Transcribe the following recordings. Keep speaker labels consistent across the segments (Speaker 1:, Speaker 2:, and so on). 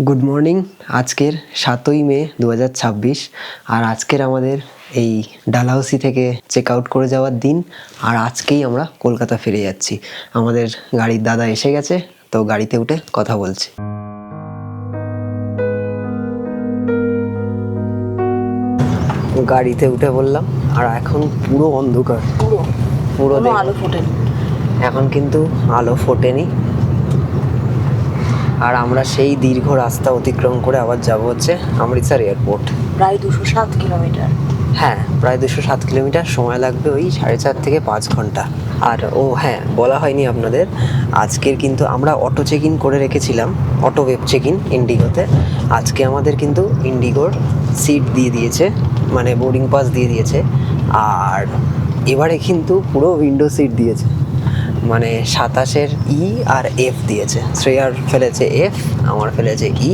Speaker 1: Good morning. আজকের 7ই মে 2026 আর আজকের আমাদের এই ডালহাউসি থেকে চেক আউট করে যাওয়ার দিন। আর আজকেই আমরা কলকাতা ফিরে যাচ্ছি। আমাদের গাড়ির দাদা এসে গেছে, তো গাড়িতে উঠে কথা বলছি। গাড়িতে উঠে বললাম, আর এখন পুরো অন্ধকার, পুরো
Speaker 2: আলো ফোটেনি
Speaker 1: এখন, কিন্তু আলো ফোটেনি। আর আমরা সেই দীর্ঘ রাস্তা অতিক্রম করে আবার যাব হচ্ছে অমৃতসর এয়ারপোর্ট।
Speaker 2: প্রায় 207 কিলোমিটার।
Speaker 1: হ্যাঁ, প্রায় 207 কিলোমিটার। সময় লাগবে ওই 4.5 থেকে 5 ঘন্টা। আর হ্যাঁ, বলা হয়নি আপনাদের, আজকের কিন্তু আমরা অটো চেক ইন করে রেখেছিলাম, অটো ওয়েব চেক ইন ইন্ডিগোতে। আজকে আমাদের কিন্তু ইন্ডিগোর সিট দিয়ে দিয়েছে, মানে বোর্ডিং পাস দিয়ে দিয়েছে। আর এবারে কিন্তু পুরো উইন্ডো সিট দিয়েছে, মানে 27-এর ই আর এফ দিয়েছে। শ্রেয়ার ফেলেছে এফ, আমার ফেলেছে ই।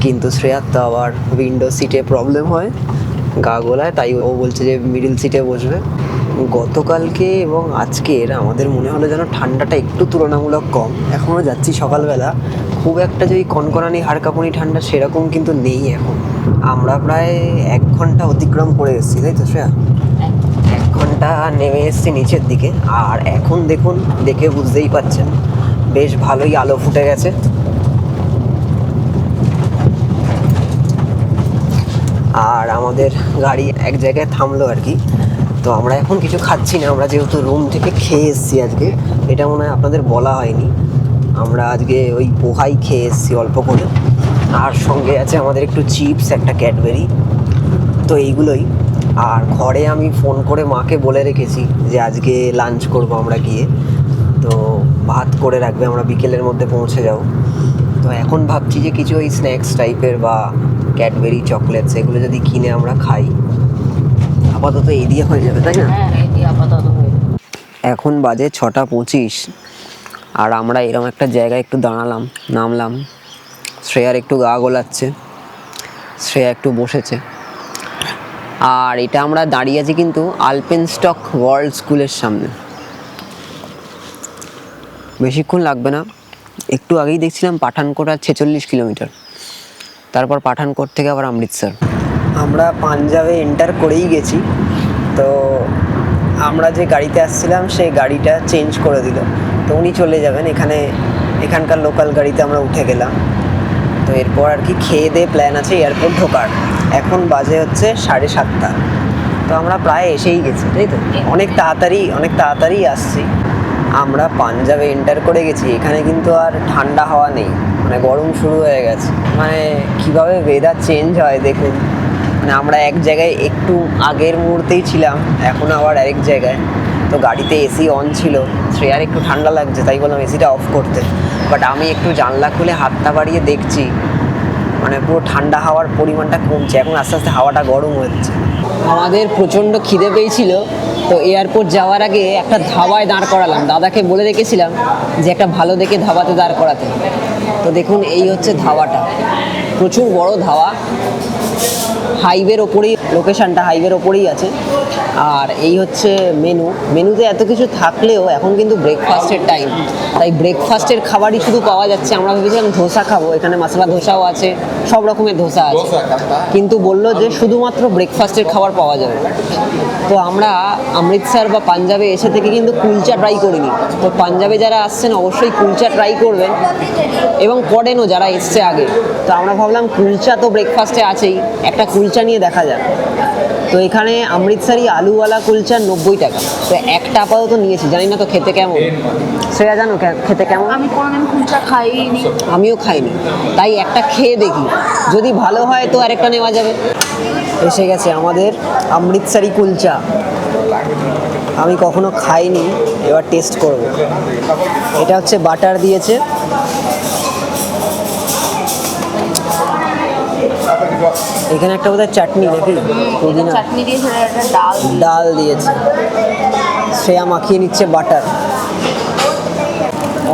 Speaker 1: কিন্তু শ্রেয়ার তো আবার উইন্ডো সিটে প্রবলেম হয়, গা গোলায়, তাই ও বলছে যে মিডিল সিটে বসবে। গতকালকে এবং আজকের আমাদের মনে হলো যেন ঠান্ডাটা একটু তুলনামূলক কম। এখনও যাচ্ছি সকালবেলা, খুব একটা যে কনকনানি হাড়কাঁপুনি ঠান্ডা সেরকম কিন্তু নেই এখন। আমরা প্রায় 1 ঘন্টা অতিক্রম করে এসেছি, তাই তো শ্রেয়া? 1 ঘন্টা নেমে এসেছি নিচের দিকে। আর এখন দেখুন, দেখে বুঝতেই পাচ্ছেন বেশ ভালোই আলো ফুটে গেছে। আর আমাদের গাড়ি এক জায়গায় থামলো আর কি। তো আমরা এখন কিছু খাচ্ছি না, আমরা যেহেতু রুম থেকে খেয়ে এসেছি আজকে। এটা মনে হয় আপনাদের বলা হয়নি, আমরা আজকে ওই পোহাই খেয়ে এসেছি অল্প করে। আর সঙ্গে আছে আমাদের একটু চিপস, একটা ক্যাডবেরি, তো এইগুলোই। আর ঘরে আমি ফোন করে মাকে বলে রেখেছি যে আজকে লাঞ্চ করব আমরা গিয়ে, তো ভাত করে রাখবে, আমরা বিকেলের মধ্যে পৌঁছে যাব। তো এখন ভাবছি যে কিছু ওই স্ন্যাক্স টাইপের বা ক্যাডবেরি, চকলেটস, এগুলো যদি কিনে আমরা খাই, আপাতত এই দিয়ে হয়ে যাবে, তাই না? এখন বাজে 6:25 আর আমরা এরকম একটা জায়গায় একটু দাঁড়ালাম, নামলাম। শ্রেয়ার একটু গা গোলাচ্ছে, শ্রেয়া একটু বসেছে। আর এটা আমরা দাঁড়িয়ে আছি কিন্তু আলপেনস্টক ওয়ার্ল্ড স্কুলের সামনে। বেশিক্ষণ লাগবে না, একটু আগেই দেখছিলাম পাঠানকোট আর 46 কিলোমিটার, তারপর পাঠানকোট থেকে আবার অমৃতসর। আমরা পাঞ্জাবে এন্টার করেই গেছি। তো আমরা যে গাড়িতে আসছিলাম সেই গাড়িটা চেঞ্জ করে দিল, তো উনি চলে যাবেন। এখানকার লোকাল গাড়িতে আমরা উঠে গেলাম। তো এরপর আর কি খেয়ে দিয়ে প্ল্যান আছে এয়ারপোর্ট ঢোকার। এখন বাজে হচ্ছে 7:30। তো আমরা প্রায় এসেই গেছি, তাই তো? অনেক তাড়াতাড়ি আসছি। আমরা পাঞ্জাবে এন্টার করে গেছি, এখানে কিন্তু আর ঠান্ডা হাওয়া নেই, মানে গরম শুরু হয়ে গেছে। মানে কীভাবে ওয়েদার চেঞ্জ হয় দেখুন। মানে আমরা এক জায়গায় একটু আগের মুহূর্তেই ছিলাম, এখন আবার আরেক জায়গায়। তো গাড়িতে এসি অন ছিল, শ্রেয়ার একটু ঠান্ডা লাগছে, তাই বললাম এসিটা অফ করতে। বাট আমি একটু জানলা খুলে হাতটা বাড়িয়ে দেখছি, মানে পুরো ঠান্ডা হাওয়ার পরিমাণটা কমছে, এখন আস্তে আস্তে হাওয়াটা গরম হচ্ছে। আমাদের প্রচণ্ড খিদে পেয়েছিল, তো এয়ারপোর্ট যাওয়ার আগে একটা ধাবায় দাঁড় করালাম। দাদাকে বলে রেখেছিলাম যে একটা ভালো দেখে ধাবাতে দাঁড় করাতে। তো দেখুন, এই হচ্ছে ধাবাটা, প্রচুর বড় ধাবা, হাইওয়ের ওপরেই লোকেশানটা, হাইওয়ের ওপরেই আছে। আর এই হচ্ছে মেনুতে এত কিছু থাকলেও এখন কিন্তু ব্রেকফাস্টের টাইম, তাই ব্রেকফাস্টের খাবারই শুধু পাওয়া যাচ্ছে। আমরা ভেবেছিলাম ধোসা খাবো, এখানে মশলা ধোসাও আছে, সব রকমের ধোসা আছে, কিন্তু বললো যে শুধুমাত্র ব্রেকফাস্টের খাবার পাওয়া যাবে। তো আমরা অমৃতসর বা পাঞ্জাবে এসে থেকে কিন্তু কুলচা ট্রাই করিনি। তো পাঞ্জাবে যারা আসছেন অবশ্যই কুলচা ট্রাই করবেন, এবং করেনও যারা এসছে আগে। তো আমরা ভাবলাম কুলচা তো ব্রেকফাস্টে আছেই, একটা কুলচা নিয়ে দেখা যাক। তো এখানে অমৃতসরি আলুওয়ালা কুলচা 90 টাকা। তো একটা আপাতত নিয়েছি, জানি না তো খেতে কেমন। শ্রেয়া জানো খেতে কেমন?
Speaker 2: আমি কোনোদিন কুলচা খাইনি।
Speaker 1: আমিও খাইনি, তাই একটা খেয়ে দেখি, যদি ভালো হয় তো আরেকটা নেওয়া যাবে। এসে গেছে আমাদের অমৃতসরি কুলচা, আমি কখনো খাইনি, এবার টেস্ট করব। এটা হচ্ছে বাটার দিয়েছে, এখানে একটা বোধহয় চাটনি নাকি পুদিনা
Speaker 2: চাটনি দিয়েছে, একটা
Speaker 1: ডাল দিয়েছে। শ্রেয়া মাখিয়ে নিচ্ছে বাটার।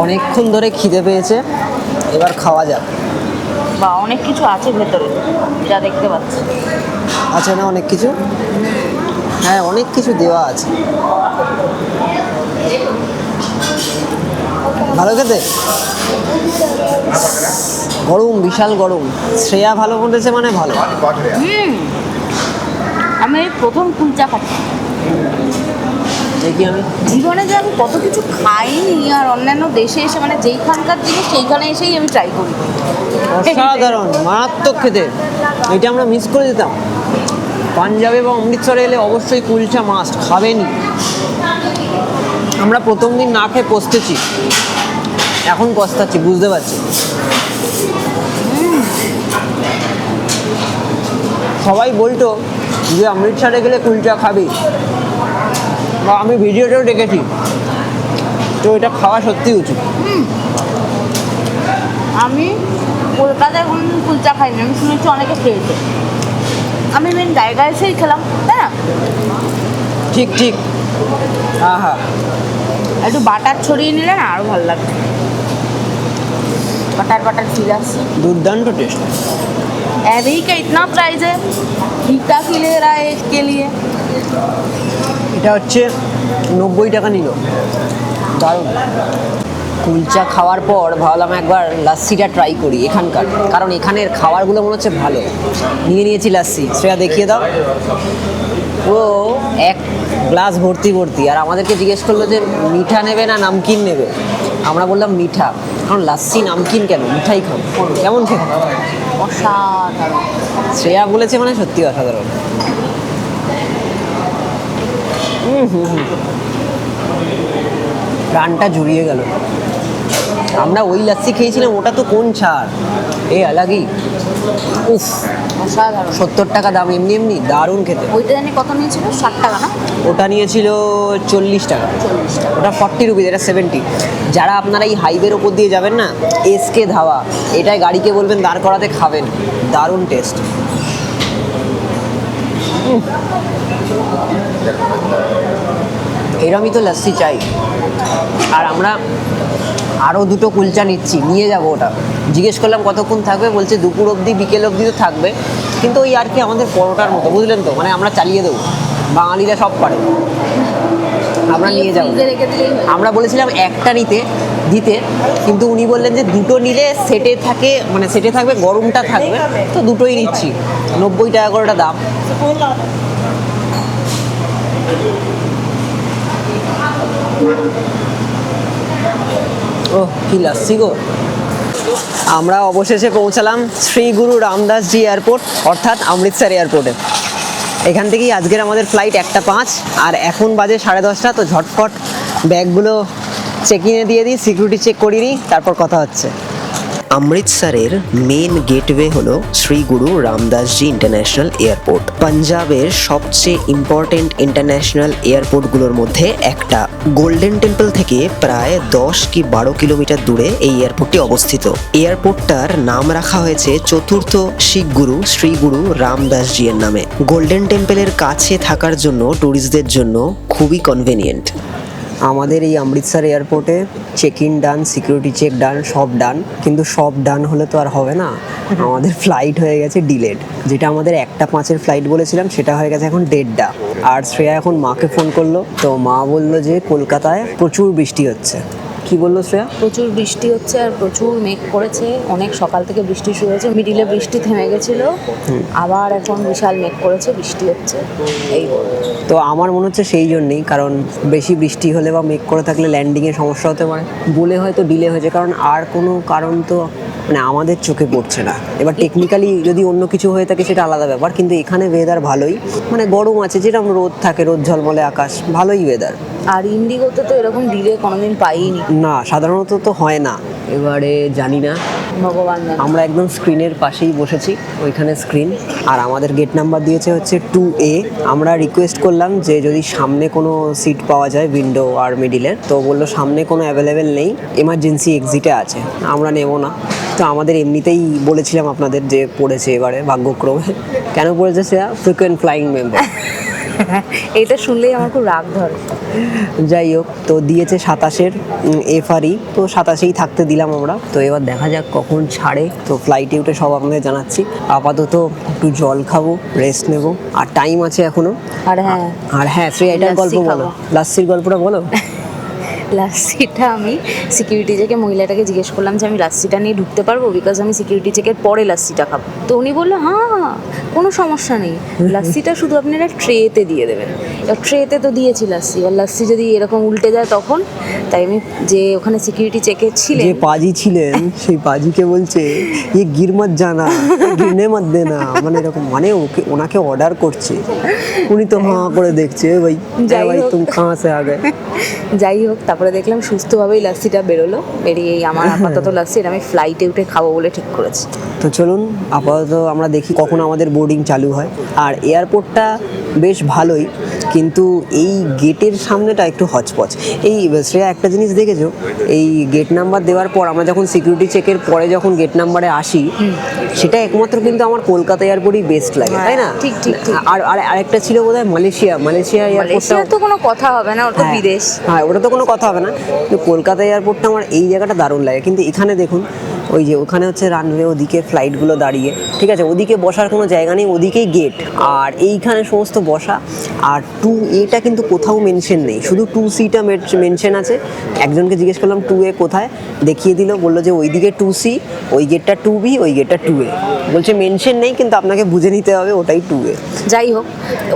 Speaker 1: অনেকক্ষণ ধরে খিদে পেয়েছে, এবার খাওয়া যাক।
Speaker 2: বা অনেক কিছু আছে ভেতরে, যা দেখতে পাচ্ছি।
Speaker 1: আছে না অনেক কিছু? হ্যাঁ, অনেক কিছু দেওয়া আছে। ভালো খেতে, গরম, বিশাল গরম। শ্রেয়া ভালো বলেছে মানে ভালো।
Speaker 2: আমি এই প্রথম কুলচা খাচ্ছি
Speaker 1: দেখি আমি।
Speaker 2: জীবনে যে আমি কত কিছু খাইনি, আর অন্যান্য দেশে এসে মানে যেইখানকার জিনিস সেইখানে এসেই আমি ট্রাই করি।
Speaker 1: অসাধারণ, মারাত্মক খেতে। এটা আমরা মিস করে দিতাম। পাঞ্জাবে বা অমৃতসরে এলে অবশ্যই কুলচা মাস্ট, খাবেনই। আমরা প্রথম দিন না খেয়ে পস্তেছি, এখন পস্তাচ্ছি, বুঝতে পারছি। সবাই বলতো যে অমৃতসরে গেলে কুলচা খাবি, বা আমি ভিডিওতেও দেখেছি, তো এটা খাওয়া সত্যি উচিত।
Speaker 2: আমি কলকাতায় কোনোদিন কুলচা খাইনি, আমি শুনেছি অনেকে খেয়েছে। আমি মেন জায়গায় এসেই খেলাম, তাই না?
Speaker 1: ঠিক ঠিক। হ্যাঁ হ্যাঁ,
Speaker 2: একটু বাটার ছড়িয়ে নিলে না আরও ভালো লাগবে। बटर बटर फील আসছে।
Speaker 1: দুর্দান্ত টেস্ট।
Speaker 2: अभी का इतना प्राइस है, ठीकठाक ही ले रहा है एक के लिए।
Speaker 1: এটা হচ্ছে 90 টাকা নিল। দারুণ। কুলচা খাওয়ার পর ভাবলাম একবার লাস্সিটা ট্রাই করি এখানকার, কারণ এখানের খাবারগুলো মনে হচ্ছে ভালো। নিয়ে নিয়েছি লাস্সি। শ্রেয়া দেখিয়ে দাও। ও এক গ্লাস ভর্তি ভর্তি, আর আমাদেরকে জিজ্ঞেস করলো যে মিঠা নেবে না নামকিন নেবে। আমরা বললাম মিঠা, কারণ লাস্সি নামকিন কেন, মিঠাই খাবো। কেমন খেতে?
Speaker 2: অসাধারণ।
Speaker 1: শ্রেয়া বলেছে মানে সত্যি অসাধারণ। প্রাণটা জুড়িয়ে গেল। আমরা ওই লাস্সি খেয়েছিলাম, ওটা তো কোন ছাড়, এ আলাগি। উফ,
Speaker 2: অসাধারণ।
Speaker 1: 70 টাকা দাম, এমনি এমনি দারুণ খেতে।
Speaker 2: ওইটা জানি কত নিয়েছিল, 60 টাকা না?
Speaker 1: ওটা নিয়েছিল 40 টাকা।
Speaker 2: 40 টাকা।
Speaker 1: ওটা 40 রুপিস, এটা 70। যারা আপনারা এই হাইওয়ের ওপর দিয়ে যাবেন না, এসকে ধাবা, এটাই গাড়িকে বলবেন দাঁড় করাতে, খাবেন। দারুণ টেস্ট। এরমই তো লাস্সি চাই। আর আমরা আরও দুটো কুলচা নিচ্ছি, নিয়ে যাবো। ওটা জিজ্ঞেস করলাম কতক্ষণ থাকবে, বলছে দুপুর অবধি, বিকেল অবধি তো থাকবে। কিন্তু ওই আর কি আমাদের পরোটার মতো, বুঝলেন তো, মানে আমরা চালিয়ে দেবো, বাঙালিরা সব পারে। আমরা নিয়ে যাবো।
Speaker 2: ফ্রিজে রেখে দিলেই হয়।
Speaker 1: আমরা বলেছিলাম একটা দিতে, কিন্তু উনি বললেন যে দুটো নিলে সেটে থাকে, মানে সেটে থাকবে, গরমটা থাকবে, তো দুটোই নিচ্ছি। 90 টাকা করে ওটা দাম। ও কি লাস্সি গো। আমরা অবশেষে পৌঁছালাম শ্রী গুরু রামদাসজি এয়ারপোর্ট, অর্থাৎ অমৃতসর এয়ারপোর্টে। এখান থেকেই আজকের আমাদের ফ্লাইট 1:05, আর এখন বাজে 10:30। তো ঝটফট ব্যাগগুলো চেক ইনে দিয়ে দিই, সিকিউরিটি চেক করিয়ে নিই, তারপর কথা হচ্ছে। অমৃতসরের মেন গেটওয়ে হলো শ্রী গুরু রামদাসজি ইন্টারন্যাশনাল এয়ারপোর্ট। পাঞ্জাবের সবচেয়ে ইম্পর্টেন্ট ইন্টারন্যাশনাল এয়ারপোর্টগুলোর মধ্যে একটা। গোল্ডেন টেম্পল থেকে প্রায় 10 কি 12 কিলোমিটার দূরে এই এয়ারপোর্টটি অবস্থিত। এয়ারপোর্টটার নাম রাখা হয়েছে চতুর্থ শিখ গুরু শ্রী গুরু রামদাসজি এর নামে। গোল্ডেন টেম্পলের কাছে থাকার জন্য ট্যুরিস্টদের জন্য খুবই কনভেনিয়েন্ট। আমাদের এই অমৃতসর এয়ারপোর্টে check in done, security check done, সব ডান। কিন্তু সব ডান হলে তো আর হবে না, আমাদের ফ্লাইট হয়ে গেছে ডিলেড। যেটা আমাদের 1:05 ফ্লাইট বলেছিলাম, সেটা হয়ে গেছে এখন 1:30। আর শ্রেয়া এখন মাকে ফোন করলো, তো মা বললো যে কলকাতায় প্রচুর বৃষ্টি হচ্ছে। কি বললো শ্রেয়া?
Speaker 2: প্রচুর বৃষ্টি হচ্ছে আর প্রচুর মেঘ করেছে, অনেক সকাল থেকে বৃষ্টি শুরু হয়েছে, মিডিলে বৃষ্টি থেমে গেছিল, আবার এখন বিশাল মেঘ করেছে, বৃষ্টি হচ্ছে। এই
Speaker 1: তো আমার মনে হচ্ছে সেই জন্যেই, কারণ বেশি বৃষ্টি হলে বা মেঘ করে থাকলে ল্যান্ডিংয়ে সমস্যা হতে পারে বলে হয়তো ডিলে হয়েছে, কারণ আর কোনো কারণ তো মানে আমাদের চোখে পড়ছে না। এবার টেকনিক্যালি যদি অন্য কিছু হয়ে থাকে সেটা আলাদা ব্যাপার, কিন্তু এখানে ওয়েদার ভালোই, মানে গরম আছে, যেরকম রোদ থাকে, রোদ ঝলমলে আকাশ, ভালোই ওয়েদার।
Speaker 2: আর ইন্ডিগোতে তো এরকম ডিলে কোনোদিন পাইনি
Speaker 1: না, সাধারণত তো হয় না। এবারে জানি না,
Speaker 2: ভগবান জানে।
Speaker 1: আমরা একদম স্ক্রিনের পাশেই বসেছি, ওইখানে স্ক্রিন, আর আমাদের গেট নাম্বার দিয়েছে হচ্ছে 2A। আমরা রিকোয়েস্ট করলাম যে যদি সামনে কোনো সিট পাওয়া যায় উইন্ডো আর মিডিলের, তো বললো সামনে কোনো অ্যাভেলেবেল নেই, এমার্জেন্সি এক্সিটে আছে, আমরা নেব না। তো আমাদের এমনিতেই বলেছিলাম আপনাদের যে পড়েছে এবারে ভাগ্যক্রমে। কেন পড়েছে সেটা? Frequent flying member.
Speaker 2: এটা শুনলেই আমার খুব রাগ ধরে।
Speaker 1: যাই হোক, তো দিয়েছে 27-এর FRE, তো 27-এই থাকতে দিলাম আমরা। তো এবার দেখা যাক কখন ছাড়ে, তো ফ্লাইটে উঠে সব আপনাদের জানাচ্ছি। আপাতত একটু জল খাবো, রেস্ট নেব, আর টাইম আছে এখনো।
Speaker 2: আর হ্যাঁ,
Speaker 1: আর হ্যাঁ শ্রেয়া, এটার গল্প
Speaker 2: লাস্সি
Speaker 1: বলো,
Speaker 2: খাবো।
Speaker 1: লাস্সির গল্পটা বলো।
Speaker 2: লাস্সিটা আমি সিকিউরিটি চেকে মহিলাটাকে জিজ্ঞেস করলাম যে আমি লাস্সিটা নিয়ে ঢুকতে পারবো, বিকজ আমি সিকিউরিটি চেকের পরে লাস্সিটা খাবো। তো উনি বললো হ্যাঁ কোনো সমস্যা নেই, লাস্সিটা শুধু আপনারা ট্রেতে দিয়ে দেবেন। এবার ট্রেতে তো দিয়েছি লাস্সি, এবার লাস্সি যদি এরকম উল্টে যায় তখন, তাই আমি যে ওখানে সিকিউরিটি চেকে ছিলেন,
Speaker 1: যে পাজি ছিলেন সেই পাজিকে বলছে ये गिर मत जाना, गिरने मत देना, মানে এরকম, মানে ওনাকে অর্ডার করছে, উনি তো হাঁ করে দেখছে ভাই ভাই তুমি কাঁ সে আ গয়ে।
Speaker 2: যাই হোক, তারপরে দেখলাম সুস্থভাবেই লাস্সিটা বেরোলো, বেরিয়ে আমার আপাতত লাস্সি আমি ফ্লাইটে উঠে খাবো বলে ঠিক করেছি।
Speaker 1: তো চলুন আপাতত আমরা দেখি কখন আমাদের বোর্ডিং চালু হয়। আর এয়ারপোর্টটা বেশ ভালোই, কিন্তু এই গেটের সামনেটা একটু হচপচ। এই শ্রেয়া একটা জিনিস দেখেছো, এই গেট নাম্বার দেওয়ার পর আমরা যখন সিকিউরিটি চেকের পরে যখন গেট নাম্বারে আসি, সেটা একমাত্র কিন্তু আমার কলকাতা এয়ারপোর্টই বেস্ট লাগে, তাই না?
Speaker 2: ঠিক ঠিক ঠিক।
Speaker 1: আর আরেকটা ছিল বোধহয় মালয়েশিয়া এয়ারপোর্টটা।
Speaker 2: মালয়েশিয়া তো কোনো কথা হবে না, ওটা বিদেশ।
Speaker 1: হ্যাঁ, ওটা তো কোনো কথা হবে না, কিন্তু কলকাতা এয়ারপোর্টটা আমার এই জায়গাটা দারুণ লাগে। কিন্তু এখানে দেখুন, ওই যে ওখানে হচ্ছে রানওয়ে, ওদিকে ফ্লাইটগুলো দাঁড়িয়ে, ঠিক আছে, ওদিকে বসার কোনো জায়গা নেই, ওদিকেই গেট, আর এইখানে সমস্ত বসা। আর 2A কিন্তু কোথাও মেনশন নেই, শুধু 2Cটা মেনশন আছে। একজনকে জিজ্ঞেস করলাম 2A কোথায়, দেখিয়ে দিল, বললো যে ওইদিকে 2C, ওই গেটটা 2B, ওই গেটটা 2A। বলছে মেনশন নেই, কিন্তু আপনাকে বুঝে নিতে হবে ওটাই 2A।
Speaker 2: যাই হোক,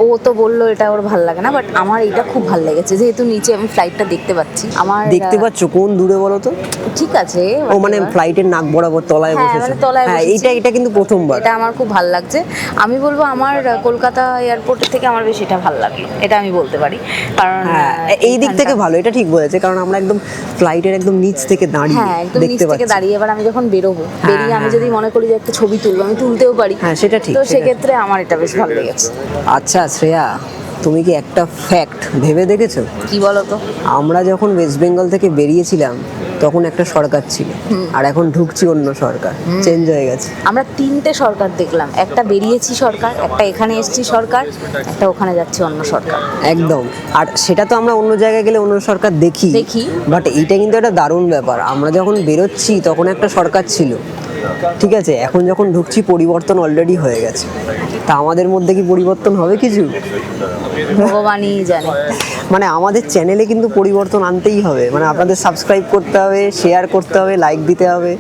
Speaker 2: ও তো বললো এটা ওর ভালো লাগে না, বাট আমার এটা খুব ভালো লেগেছে, যেহেতু নিচে আমি ফ্লাইটটা দেখতে পাচ্ছি। আমার
Speaker 1: দেখতে পাচ্ছ কোন দূরে বলো তো?
Speaker 2: ঠিক আছে,
Speaker 1: ও মানে ফ্লাইটের নাক বরাবর তলায়
Speaker 2: হ্যাঁ,
Speaker 1: বসেছে।
Speaker 2: মানে তলায়
Speaker 1: হ্যাঁ,
Speaker 2: বসেছি।
Speaker 1: এটা কিন্তু প্রথমবার।
Speaker 2: এটা আমার খুব ভালো লাগছে। আমি বলবো আমার কলকাতা এয়ারপোর্টের থেকে আমার বেশি এটা ভালো লাগলো, এটা আমি বলতে পারি। কারণ
Speaker 1: হ্যাঁ, এই দিক থেকে ভালো, এটা ঠিক বলেছে, কারণ আমরা একদম ফ্লাইটের একদম নিচ থেকে দাঁড়িয়ে
Speaker 2: হ্যাঁ, একদম নিচ
Speaker 1: দেখতে
Speaker 2: থেকে
Speaker 1: পাচ্ছি।
Speaker 2: দাঁড়িয়ে, এবার আমি যখন বেরোবো, বেরিয়ে আমি যদি মনে করি যে একটা ছবি তুলবো, আমি তুলতেও পারি।
Speaker 1: হ্যাঁ, সেটা ঠিক,
Speaker 2: তো
Speaker 1: সেটা
Speaker 2: সেক্ষেত্রে আমার এটা বেশ ভালো লেগেছে।
Speaker 1: আচ্ছা শ্রেয়া, তুমি কি একটা ফ্যাক্ট ভেবে দেখেছো?
Speaker 2: কি বলতো?
Speaker 1: আমরা যখন ওয়েস্ট বেঙ্গল থেকে বেরিয়েছিলাম তখন একটা সরকার ছিল, আর এখন ঢুকছি অন্য সরকার, চেঞ্জ হয়ে গেছে।
Speaker 2: আমরা 3টে সরকার দেখলাম, একটা বেরিয়েছি সরকার, একটা এখানে এসেছি সরকার, একটা ওখানে যাচ্ছে অন্য সরকার।
Speaker 1: একদম। আর সেটা তো আমরা অন্য জায়গায় গেলে অন্য সরকার দেখি, বাট এইটা কিন্তু একটা দারুণ ব্যাপার। আমরা যখন বেরোচ্ছি তখন একটা সরকার ছিল, ঠিক আছে, এখন যখন ঢুকছি পরিবর্তন অলরেডি হয়ে গেছে। তা আমাদের মধ্যে কি পরিবর্তন হবে কিছু?
Speaker 2: ভগবানই জানে।
Speaker 1: মানে আমাদের চ্যানেলে কিন্তু পরিবর্তন আনতেই হবে, মানে আপনাদের সাবস্ক্রাইব করতে হবে, শেয়ার করতে হবে, লাইক দিতে হবে,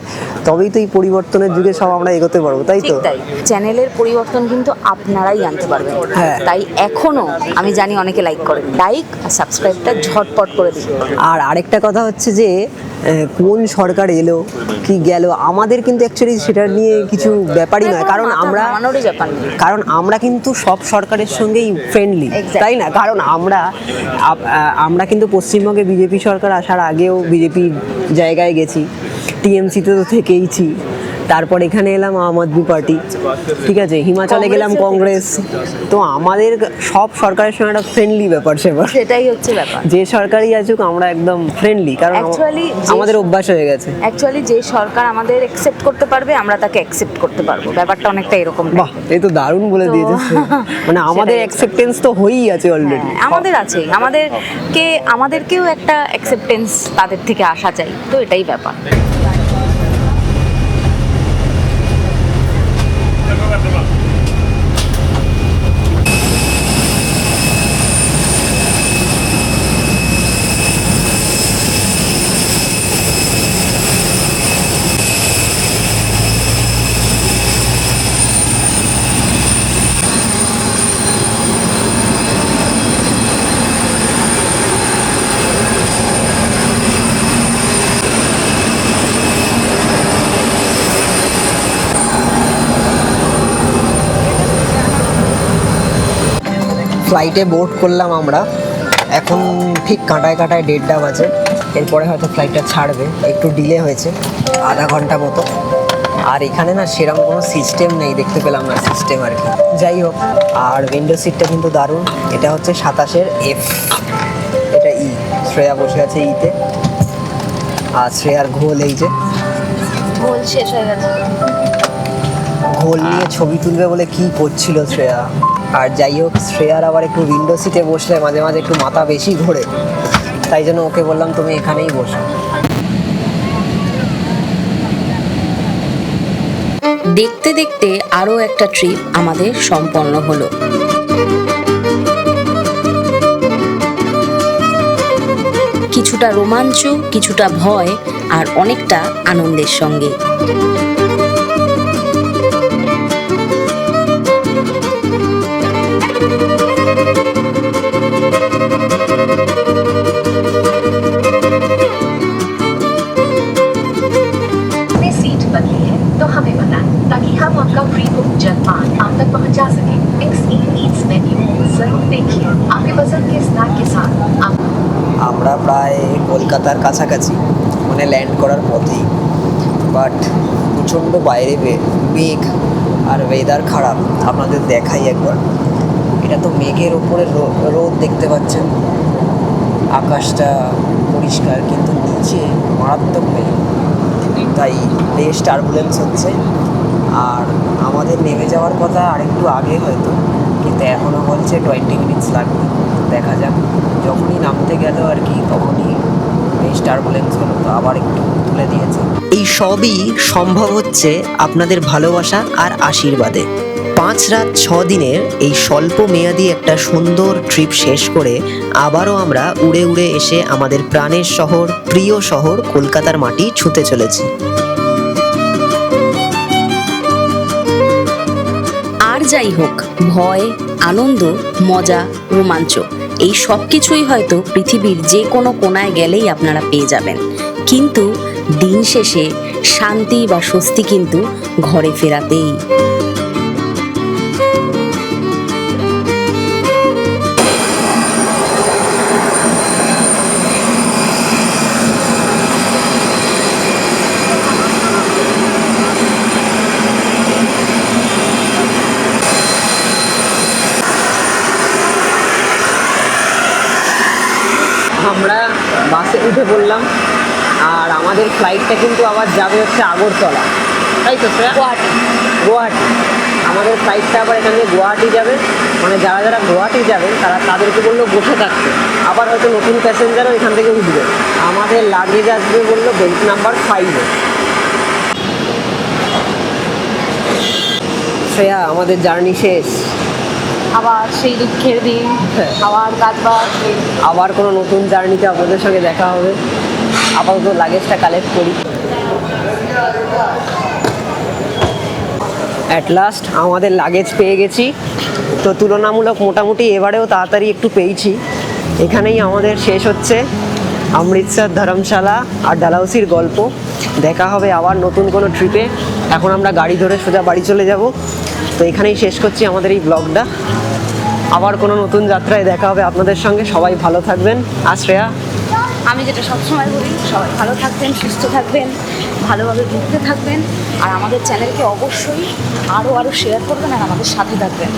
Speaker 1: তবেই তো এই পরিবর্তনের যুগে সব আমরা এগোতে পারবো, তাই তো?
Speaker 2: তাই চ্যানেলের পরিবর্তন কিন্তু আপনারাই আনতে পারবেন।
Speaker 1: হ্যাঁ।
Speaker 2: তাই এখনো আমি জানি অনেকে লাইক করেন, লাইক আর সাবস্ক্রাইবটা ঝটপট করে দিন।
Speaker 1: আর আরেকটা কথা হচ্ছে যে কোন সরকার এলো কি গেল, আমাদের কিন্তু অ্যাকচুয়ালি সেটা নিয়ে কিছু ব্যাপারই নয়, কারণ আমরা কিন্তু সব সরকারের সঙ্গেই ফ্রেন্ডলি, তাই না? কারণ আমরা কিন্তু পশ্চিমবঙ্গে বিজেপি সরকার আসার আগেও বিজেপি জায়গায় গেছি, টিএমসিতে তো থেকেইছি, তারপর এখানে এলাম আম আদমি পার্টি, ঠিক আছে, হিমাচলে গেলাম কংগ্রেস। তো আমাদের সব সরকারের সঙ্গে একটা ফ্রেন্ডলি ব্যাপার সেবার,
Speaker 2: সেটাই হচ্ছে ব্যাপার।
Speaker 1: যে সরকারই আসুক আমরা একদম ফ্রেন্ডলি, কারণ আমাদের অভ্যাস হয়ে গেছে।
Speaker 2: অ্যাকচুয়ালি যে সরকার আমাদের অ্যাকসেপ্ট করতে পারবে, আমরা তাকে অ্যাকসেপ্ট করতে পারবো, ব্যাপারটা অনেকটা এরকম।
Speaker 1: বাহ, এই তো দারুণ বলে দিয়েছে। মানে আমাদের অ্যাকসেপ্টেন্স তো হয়েই আছে অলরেডি।
Speaker 2: আমাদের আছে, আমাদেরকেও একটা অ্যাকসেপ্টেন্স তাদের থেকে আসা চাই, তো এটাই ব্যাপার।
Speaker 1: ফ্লাইটে বোর্ড করলাম আমরা, এখন ঠিক কাঁটায় 1:30 বাজে। এরপরে হয়তো ফ্লাইটটা ছাড়বে, একটু ডিলে হয়েছে আধা ঘন্টা মতো। আর এখানে না সেরকম কোনো সিস্টেম নেই, দেখতে পেলাম না সিস্টেম আর কি। যাই হোক, আর উইন্ডো সিটটা কিন্তু দারুণ। এটা হচ্ছে 27-এর F, এটা ই। শ্রেয়া বসে আছে ইতে, আর শ্রেয়ার ঘোল এই যে
Speaker 2: ভুল শেষ হয়ে গেছে।
Speaker 1: ঘোল নিয়ে ছবি তুলবে বলে কি করছিল শ্রেয়া। আর যাই হোক, শ্রেয়ার আবার একটু উইন্ডো সিটে বসলে মাঝে মাঝে একটু মাথা বেশি ঘোরে, তাই জন্য ওকে বললাম তুমি এখানেই বসো।
Speaker 2: দেখতে দেখতে আরও একটা ট্রিপ আমাদের সম্পন্ন হলো। কিছুটা রোমাঞ্চ, কিছুটা ভয় আর অনেকটা আনন্দের সঙ্গে।
Speaker 3: सीट बदली है तो हमें बताएं ताकि हम आपका प्री बुक जलपान आप तक पहुंचा सकें। ईट्स मेन्यू जरूर देखिए। आपके पसंद के स्नैक के साथ आप
Speaker 1: আমরা প্রায় কলকাতার কাছাকাছি, মানে ল্যান্ড করার পথেই, বাট প্রচণ্ড বাইরে মেঘ আর ওয়েদার খারাপ। আপনাদের দেখাই একবার, এটা তো মেঘের ওপরে রোদ দেখতে পাচ্ছেন, আকাশটা পরিষ্কার কিন্তু নিচে মারাত্মক মেঘ, তাই বেশ টার্বুলেন্স হচ্ছে। আর আমাদের নেমে যাওয়ার কথা আরেকটু আগে হয়তো, কিন্তু এখনও বলছে 20 মিনিটস লাগবে। দেখা যাক, যখনই নামতে গেল আর কি তখনই বেশ টার্বুলেন্স হলো, তো আবার একটু তুলে দিয়েছে। এই সবই সম্ভব হচ্ছে আপনাদের ভালোবাসা আর আশীর্বাদে। 5 রাত 6 দিনের এই স্বল্প মেয়াদি একটা সুন্দর ট্রিপ শেষ করে আবারও আমরা উড়ে উড়ে এসে আমাদের প্রাণের শহর, প্রিয় শহর কলকাতার মাটি ছুঁতে চলেছি।
Speaker 2: আর যাই হোক, ভয়, আনন্দ, মজা, রোমাঞ্চ এই সব কিছুই হয়তো পৃথিবীর যে কোনো কোনায় গেলেই আপনারা পেয়ে যাবেন, কিন্তু দিন শেষে শান্তি বা স্বস্তি কিন্তু ঘরে ফেরাতেই।
Speaker 1: আমরা বাসে উঠে পড়লাম, আর আমাদের ফ্লাইটটা কিন্তু আবার যাবে হচ্ছে আগরতলা, তাই তো স্যার? গুয়াহাটি। আমাদের ফ্লাইটটা আবার এখান থেকে গুয়াহাটি যাবে, মানে যারা যারা গুয়াহাটি যাবেন তাদেরকে বললো বসে থাকতে, আবার হয়তো নতুন প্যাসেঞ্জারও এখান থেকে উঠবে। আমাদের লাগেজ আসবে বললো বেল্ট নাম্বার 5-এ। শ্রেয়া, আমাদের জার্নি শেষ।
Speaker 2: আবার সেই দুঃখের দিন, আবার কাজবাজ,
Speaker 1: আবার কোনো নতুন জার্নিতে আপনাদের সঙ্গে দেখা হবে। আপাতত লাগেজটা কালেক্ট করি। অ্যাট লাস্ট আমাদের লাগেজ পেয়ে গেছি, তো তুলনামূলক মোটামুটি এবারেও তাড়াতাড়ি একটু পেয়েছি। এখানেই আমাদের শেষ হচ্ছে অমৃতসর, ধর্মশালা আর ডালহৌসির গল্প। দেখা হবে আবার নতুন কোনো ট্রিপে। এখন আমরা গাড়ি ধরে সোজা বাড়ি চলে যাব। তো এখানেই শেষ করছি আমাদের এই ব্লগটা। আবার কোনো নতুন যাত্রায় দেখা হবে আপনাদের সঙ্গে। সবাই ভালো থাকবেন। আর শ্রেয়া,
Speaker 2: আমি যেটা সবসময় বলি, সবাই ভালো থাকবেন, সুস্থ থাকবেন, ভালোভাবে ঘুরতে থাকবেন, আর আমাদের চ্যানেলকে অবশ্যই আরও শেয়ার করবেন আর আমাদের সাথে থাকবেন।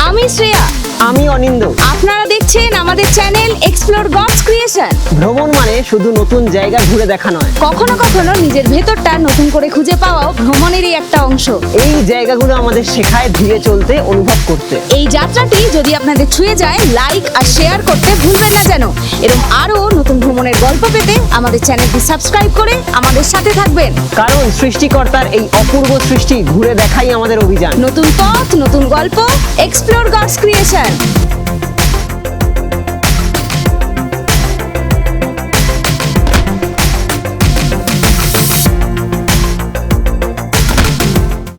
Speaker 2: আমি শ্রেয়া,
Speaker 1: আমি অনিন্দ।
Speaker 2: আপনারা দেখছেন আমাদের চ্যানেল এক্সপ্লোর গডস ক্রিয়েশন।
Speaker 1: ভ্রমণ মানে শুধু নতুন জায়গা ঘুরে দেখা নয়,
Speaker 2: কখনো কখনো নিজের ভেতরটা নতুন করে খুঁজে পাওয়াও ভ্রমণেরই একটা অংশ।
Speaker 1: এই জায়গাগুলো আমাদের শেখায় ধীরে চলতে, অনুভব করতে।
Speaker 2: এই যাত্রাটি যদি আপনাদের ছুঁয়ে যায়, লাইক আর শেয়ার করতে ভুলবেন না যেন। এরকম আরও নতুন ভ্রমণের গল্প পেতে আমাদের চ্যানেলটি সাবস্ক্রাইব করে আমাদের সাথে থাকবেন,
Speaker 1: কারণ সৃষ্টিকর্তার এই অপূর্ব সৃষ্টি ঘুরে দেখাই আমাদের অভিযান।
Speaker 2: নতুন পথ, নতুন গল্প, এক্সপ্লোর গডস ক্রিয়েশন।